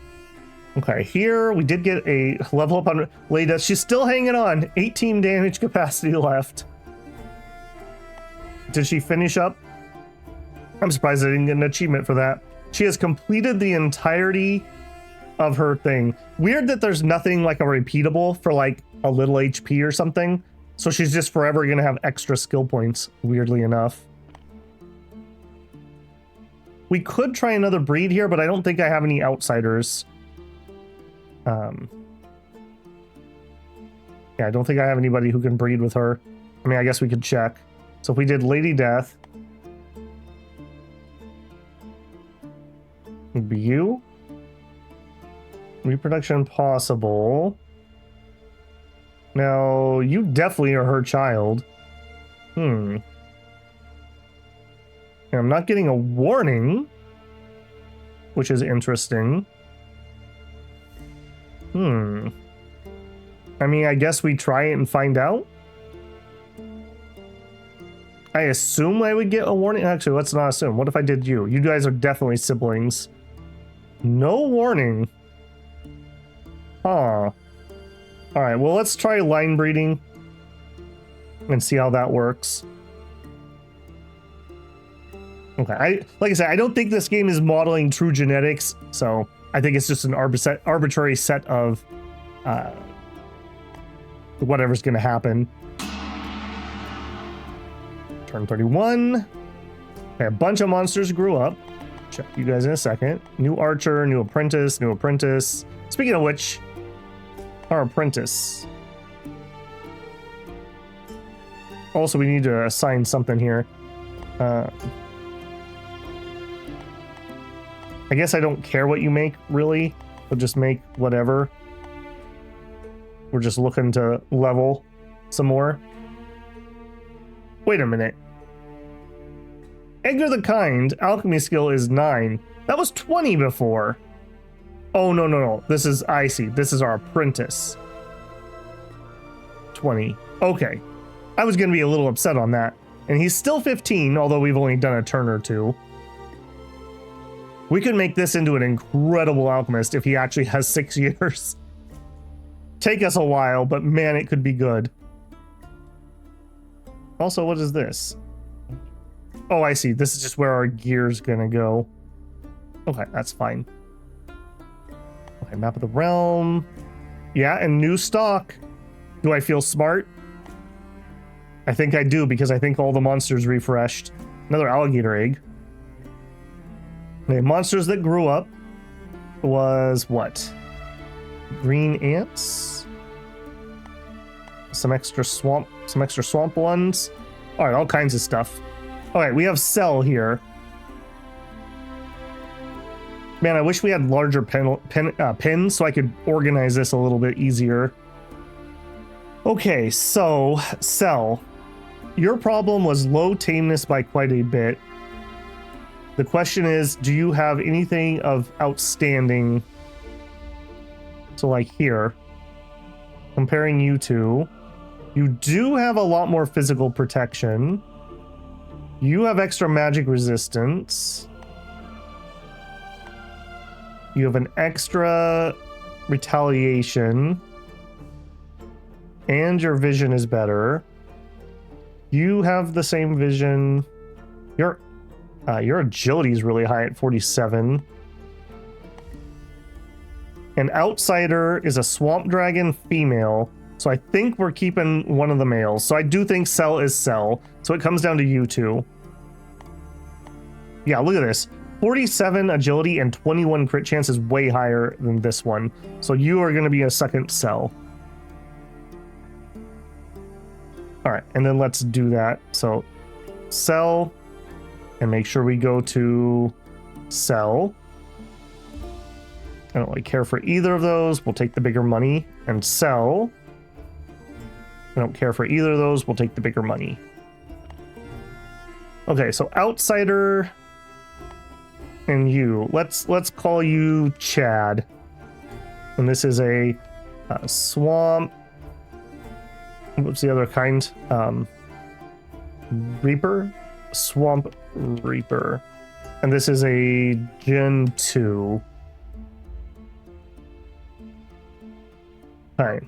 Okay, here we did get a level up on Leda. She's still hanging on. 18 damage capacity left. Did she finish up? I'm surprised I didn't get an achievement for that. She has completed the entirety of her thing. Weird that there's nothing like a repeatable for like a little HP or something. So she's just forever going to have extra skill points, weirdly enough. We could try another breed here, but I don't think I have any outsiders. Yeah, I don't think I have anybody who can breed with her. I mean, I guess we could check. So if we did Lady Death, would be you. Reproduction possible. Now, you definitely are her child. And I'm not getting a warning, which is interesting. I mean, I guess we try it and find out. I assume I would get a warning. Actually, let's not assume. What if I did you? You guys are definitely siblings. No warning. Huh. All right, well, let's try line breeding and see how that works. Okay, like I said, I don't think this game is modeling true genetics, so I think it's just an arbitrary set of whatever's going to happen. Turn 31. Okay, a bunch of monsters grew up. Check you guys in a second. New archer, new apprentice, new apprentice. Speaking of which, our apprentice. Also, we need to assign something here. I guess I don't care what you make, really. We'll just make whatever. We're just looking to level some more. Wait a minute. Edgar the Kind, alchemy skill is 9. That was 20 before. Oh, no. This is, I see. This is our apprentice. 20. Okay. I was going to be a little upset on that. And he's still 15, although we've only done a turn or two. We could make this into an incredible alchemist if he actually has 6 years. Take us a while, but man, it could be good. Also, what is this? Oh, I see. This is just where our gear's gonna go. Okay, that's fine. Okay, map of the realm. Yeah, and new stock. Do I feel smart? I think I do, because I think all the monsters refreshed. Another alligator egg. Okay, monsters that grew up was what? Green ants. Some extra swamp ones. All right, all kinds of stuff. All right, we have Cell here. Man, I wish we had larger pins so I could organize this a little bit easier. Okay, so Cell, your problem was low tameness by quite a bit. The question is, do you have anything of outstanding? So like here, comparing you two, you do have a lot more physical protection. You have extra magic resistance. You have an extra retaliation. And your vision is better. You have the same vision. Your agility is really high at 47. An outsider is a swamp dragon female. So I think we're keeping one of the males. So I do think Cell is Cell. So it comes down to you two. Yeah, look at this. 47 agility and 21 crit chance is way higher than this one. So you are going to be a second Cell. All right, and then let's do that. So Cell, and make sure we go to Cell. I don't really care for either of those. We'll take the bigger money. And Cell. I don't care for either of those. We'll take the bigger money. Okay, so outsider and you. Let's call you Chad. And this is a swamp. What's the other kind? Reaper? Swamp Reaper. And this is a Gen 2. Alright.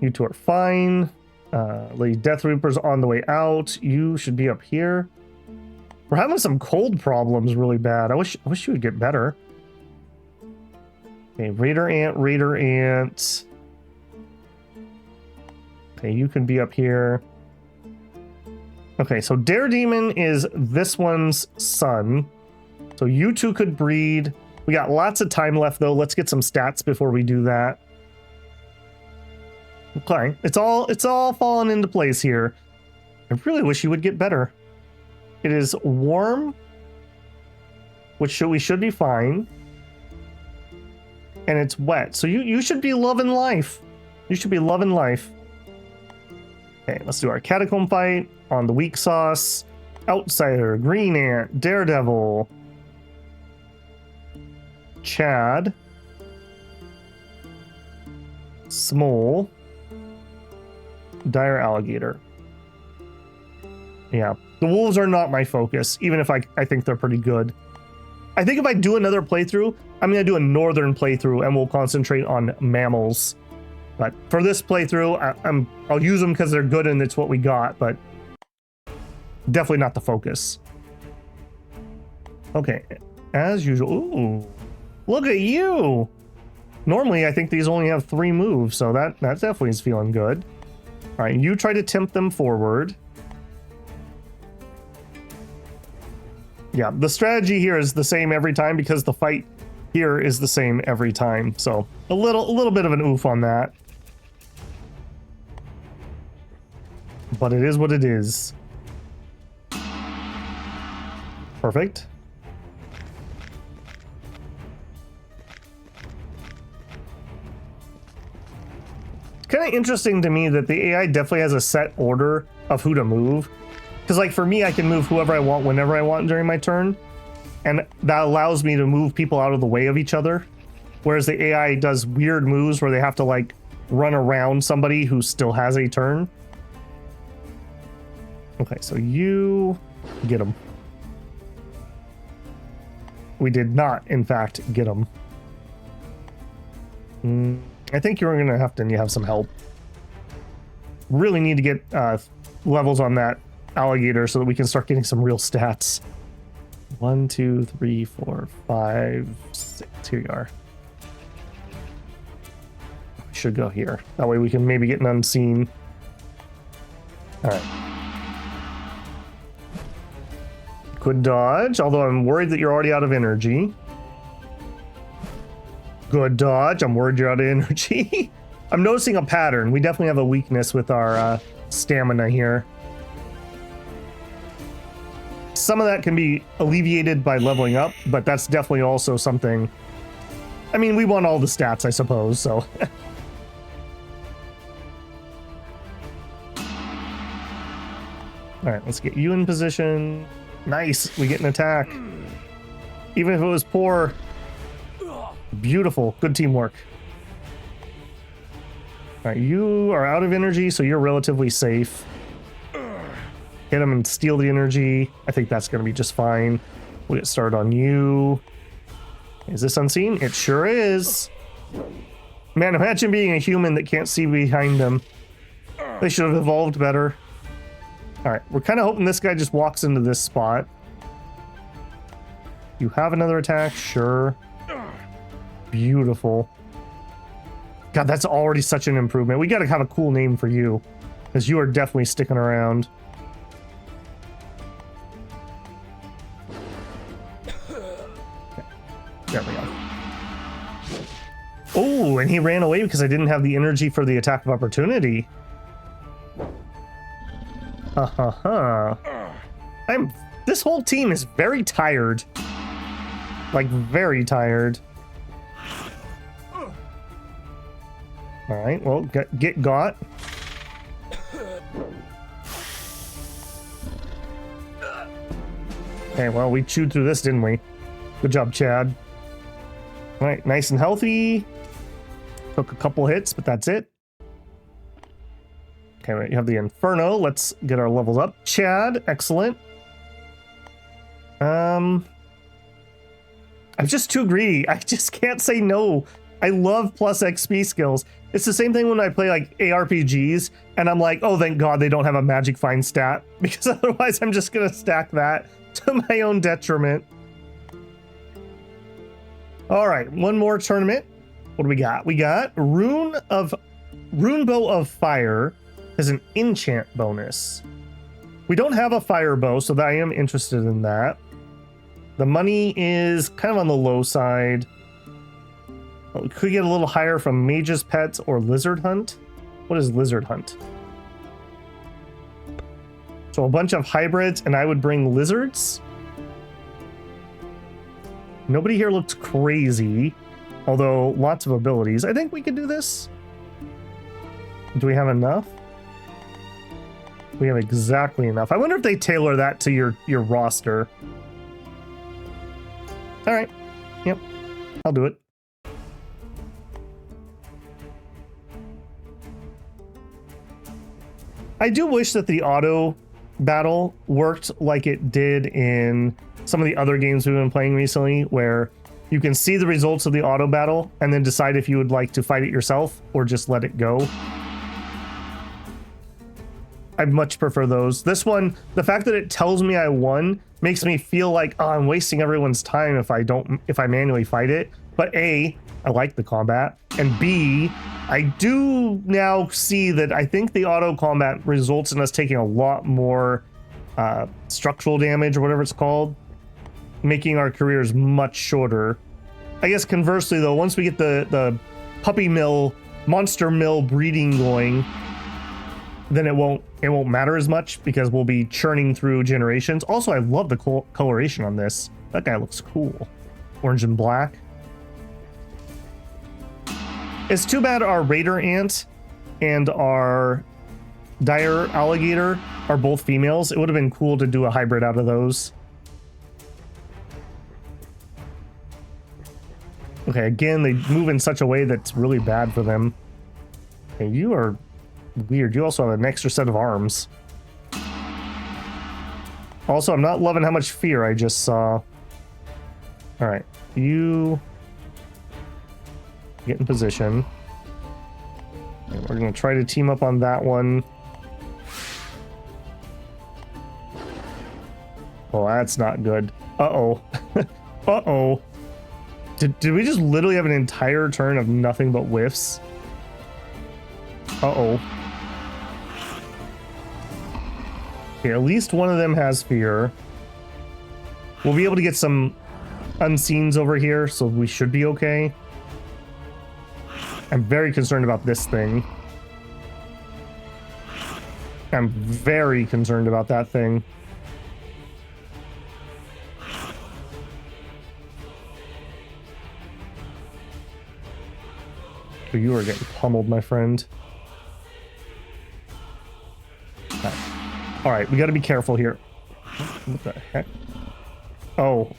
You two are fine. Lady Death Reaper's on the way out. You should be up here. We're having some cold problems really bad. I wish you would get better. Okay, Raider Ant. Okay, you can be up here. Okay, so Daredemon is this one's son. So you two could breed. We got lots of time left though. Let's get some stats before we do that. Okay, it's all falling into place here. I really wish you would get better. It is warm, which we should be fine. And it's wet. So you should be loving life. You should be loving life. Okay, let's do our Catacomb fight on the weak sauce. Outsider, Green Ant, Daredevil, Chad, Smole, Dire Alligator. Yeah, the wolves are not my focus, even if I think they're pretty good. I think if I do another playthrough, I'm going to do a northern playthrough and we'll concentrate on mammals. But for this playthrough, I'll use them because they're good and it's what we got, but definitely not the focus. Okay, as usual. Ooh, look at you! Normally, I think these only have 3 moves, so that definitely is feeling good. All right, you try to tempt them forward. Yeah, the strategy here is the same every time because the fight here is the same every time. So a little bit of an oof on that. But it is what it is. Perfect. It's kind of interesting to me that the AI definitely has a set order of who to move. Because like for me, I can move whoever I want whenever I want during my turn. And that allows me to move people out of the way of each other. Whereas the AI does weird moves where they have to like run around somebody who still has a turn. Okay, so you get them. We did not, in fact, get them. I think you're going to have some help. Really need to get levels on that alligator so that we can start getting some real stats. 1, 2, 3, 4, 5, 6. Here you are. We should go here. That way we can maybe get an unseen. All right. Good dodge, although I'm worried that you're already out of energy. Good dodge, I'm worried you're out of energy. I'm noticing a pattern. We definitely have a weakness with our stamina here. Some of that can be alleviated by leveling up, but that's definitely also something. I mean, we want all the stats, I suppose, so. All right, let's get you in position. Nice, we get an attack. Even if it was poor. Beautiful. Good teamwork. All right, you are out of energy, so you're relatively safe. Hit him and steal the energy. I think that's going to be just fine. We'll get started on you. Is this unseen? It sure is. Man, imagine being a human that can't see behind them. They should have evolved better. All right, we're kind of hoping this guy just walks into this spot. You have another attack? Sure. Beautiful. God, that's already such an improvement. We got to have a cool name for you, because you are definitely sticking around. There we go. Oh, and he ran away because I didn't have the energy for the attack of opportunity. This whole team is very tired. Like, very tired. Alright, well, get got. Okay, well, we chewed through this, didn't we? Good job, Chad. Alright, nice and healthy. Took a couple hits, but that's it. Okay, right, you have the Inferno. Let's get our levels up. Chad, excellent. I'm just too greedy. I just can't say no. I love plus XP skills. It's the same thing when I play like ARPGs and I'm like, oh, thank God they don't have a magic find stat, because otherwise I'm just gonna stack that to my own detriment. All right, one more tournament. What do we got? We got Rune Bow of Fire as an enchant bonus. We don't have a fire bow, so I am interested in that. The money is kind of on the low side. We could get a little higher from Mage's Pets or Lizard Hunt. What is Lizard Hunt? So a bunch of hybrids, and I would bring lizards. Nobody here looks crazy, although lots of abilities. I think we could do this. Do we have enough? We have exactly enough. I wonder if they tailor that to your roster. All right. Yep. I'll do it. I do wish that the auto battle worked like it did in some of the other games we've been playing recently, where you can see the results of the auto battle and then decide if you would like to fight it yourself or just let it go. I much prefer those. This one, the fact that it tells me I won makes me feel like, oh, I'm wasting everyone's time if I manually fight it. But A, I like the combat, and B, I do now see that I think the auto combat results in us taking a lot more structural damage or whatever it's called, making our careers much shorter. I guess conversely though, once we get the puppy mill, monster mill breeding going, then it won't matter as much because we'll be churning through generations. Also, I love the coloration on this. That guy looks cool. Orange and black. It's too bad our Raider Ant and our Dire Alligator are both females. It would have been cool to do a hybrid out of those. Okay, again, they move in such a way that's really bad for them. Okay, you are weird. You also have an extra set of arms. Also, I'm not loving how much fear I just saw. All right, you get in position. And we're going to try to team up on that one. Oh, that's not good. Uh-oh. Uh-oh. Did we just literally have an entire turn of nothing but whiffs? Uh-oh. Okay, at least one of them has fear. We'll be able to get some unseens over here, so we should be okay. I'm very concerned about this thing. I'm very concerned about that thing. So you are getting pummeled, my friend. All right, we got to be careful here. What the heck? Oh.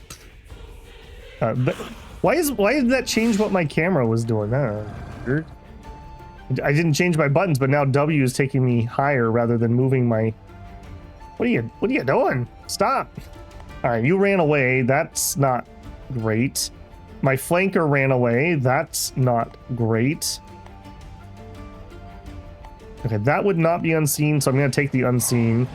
Why did that change what my camera was doing? Weird. I didn't change my buttons, but now W is taking me higher rather than moving my... What are you doing? Stop. All right, you ran away. That's not great. My flanker ran away. That's not great. Okay, that would not be unseen, so I'm going to take the unseen.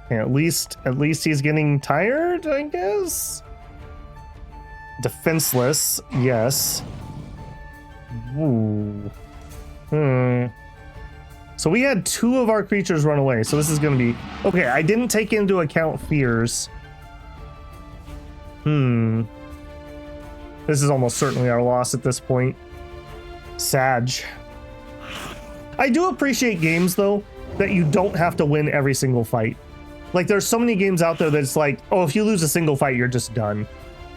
Okay, at least he's getting tired, I guess. Defenseless, yes. Ooh. So we had 2 of our creatures run away, so this is going to be... Okay, I didn't take into account fears. This is almost certainly our loss at this point. Sag. I do appreciate games, though, that you don't have to win every single fight. Like, there's so many games out there that's like, oh, if you lose a single fight, you're just done.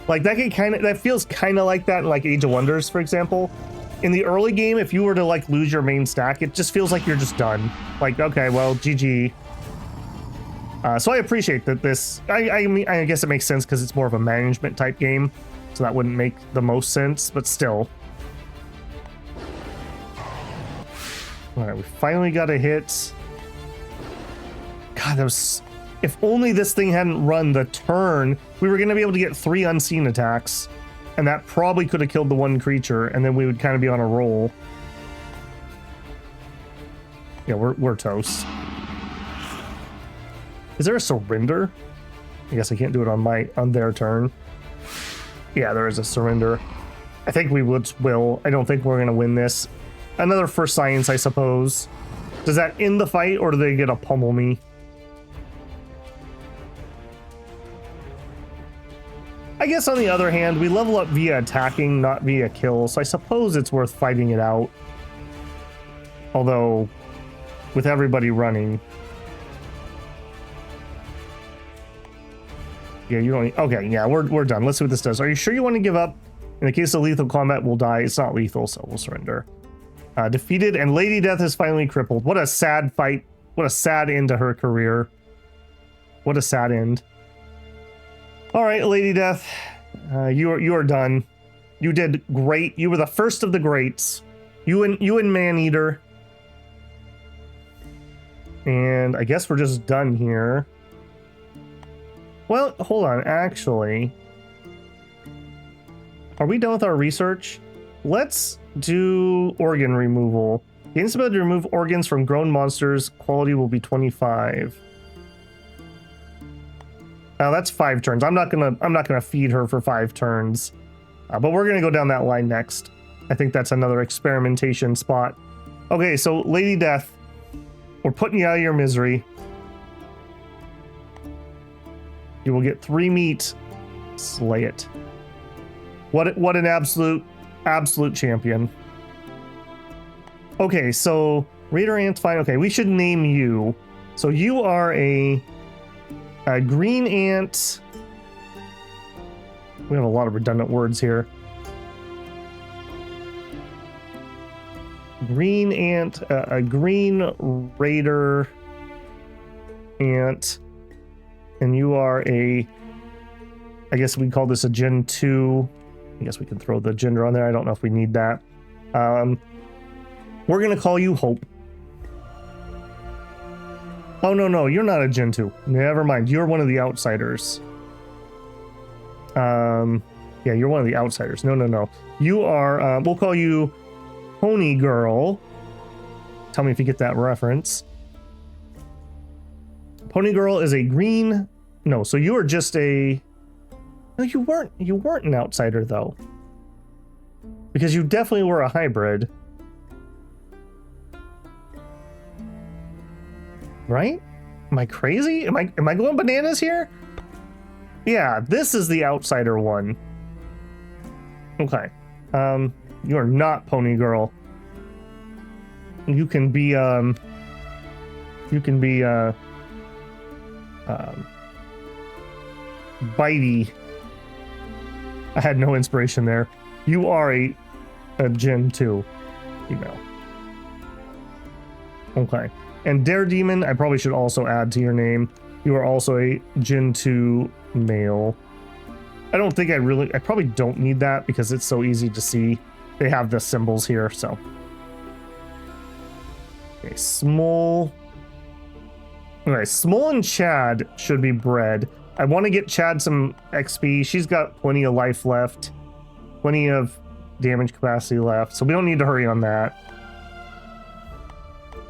Like, that feels kind of like that in, like, Age of Wonders, for example. In the early game, if you were to, like, lose your main stack, it just feels like you're just done. Like, okay, well, GG. So I appreciate that this... I mean, I guess it makes sense because it's more of a management type game, so that wouldn't make the most sense, but still. All right, we finally got a hit. God, that was... If only this thing hadn't run the turn, we were going to be able to get 3 unseen attacks. And that probably could have killed the 1 creature, and then we would kind of be on a roll. Yeah, we're toast. Is there a surrender? I guess I can't do it on their turn. Yeah, there is a surrender. I think we will. I don't think we're going to win this. Another for science, I suppose. Does that end the fight, or do they get a pummel me? I guess on the other hand, we level up via attacking, not via kill, so I suppose it's worth fighting it out. Although, with everybody running... Yeah, you don't... Okay, yeah, we're done. Let's see what this does. Are you sure you want to give up? In the case of lethal combat, we'll die. It's not lethal, so we'll surrender. Defeated, and Lady Death is finally crippled. What a sad fight. What a sad end to her career. What a sad end. All right, Lady Death, you are done. You did great. You were the first of the greats. You and Maneater. And I guess we're just done here. Well, hold on. Actually, are we done with our research? Let's do organ removal. Gains the ability to remove organs from grown monsters. Quality will be 25. Now that's 5 turns. I'm not gonna feed her for 5 turns, but we're gonna go down that line next. I think that's another experimentation spot. Okay, so Lady Death, we're putting you out of your misery. You will get 3 meat. Slay it. What an absolute champion. Okay, so Raider Ant's fine. Okay, we should name you. So you are a green ant. We have a lot of redundant words here. Green ant, a green raider ant, and you are a... I guess we call this a Gen 2. I guess we can throw the gender on there. I don't know if we need that. We're gonna call you Hope. Oh, no, you're not a Gen 2. Never mind. You're one of the outsiders. Yeah, you're one of the outsiders. No. You are, we'll call you Pony Girl. Tell me if you get that reference. Pony Girl is a green... No, so you are just a... No, you weren't an outsider, though. Because you definitely were a hybrid. Right? Am I crazy? Am I going bananas here? Yeah, this is the outsider one. Okay. You are not Pony Girl. You can be Bitey. I had no inspiration there. You are a Gen 2 female. Okay. And Daredemon, I probably should also add to your name. You are also a Gen 2 male. I don't think I probably don't need that because it's so easy to see. They have the symbols here, so. Okay, Small. Okay, Small and Chad should be bred. I want to get Chad some XP. She's got plenty of life left. Plenty of damage capacity left, so we don't need to hurry on that.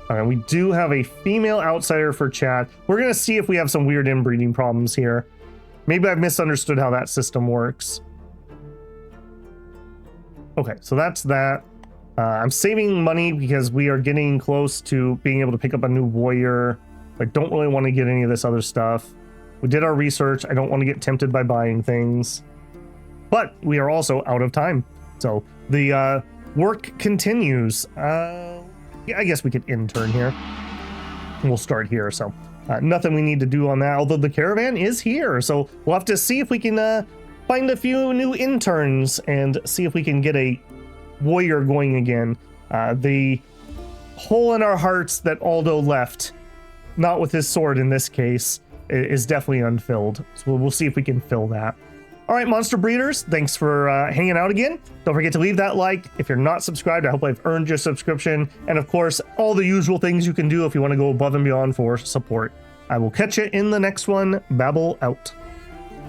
All right, we do have a female outsider for Chad. We're going to see if we have some weird inbreeding problems here. Maybe I've misunderstood how that system works. Okay, so that's that. I'm saving money because we are getting close to being able to pick up a new warrior. I don't really want to get any of this other stuff. We did our research. I don't want to get tempted by buying things. But we are also out of time. So the work continues. Yeah, I guess we could intern here. We'll start here. So nothing we need to do on that, although the caravan is here. So we'll have to see if we can find a few new interns and see if we can get a warrior going again. The hole in our hearts that Aldo left, not with his sword in this case, is definitely unfilled. So we'll see if we can fill that. All right, monster breeders, thanks for hanging out again. Don't forget to leave that like. If you're not subscribed, I hope I've earned your subscription. And of course, all the usual things you can do if you want to go above and beyond for support. I will catch you in the next one. Babble out.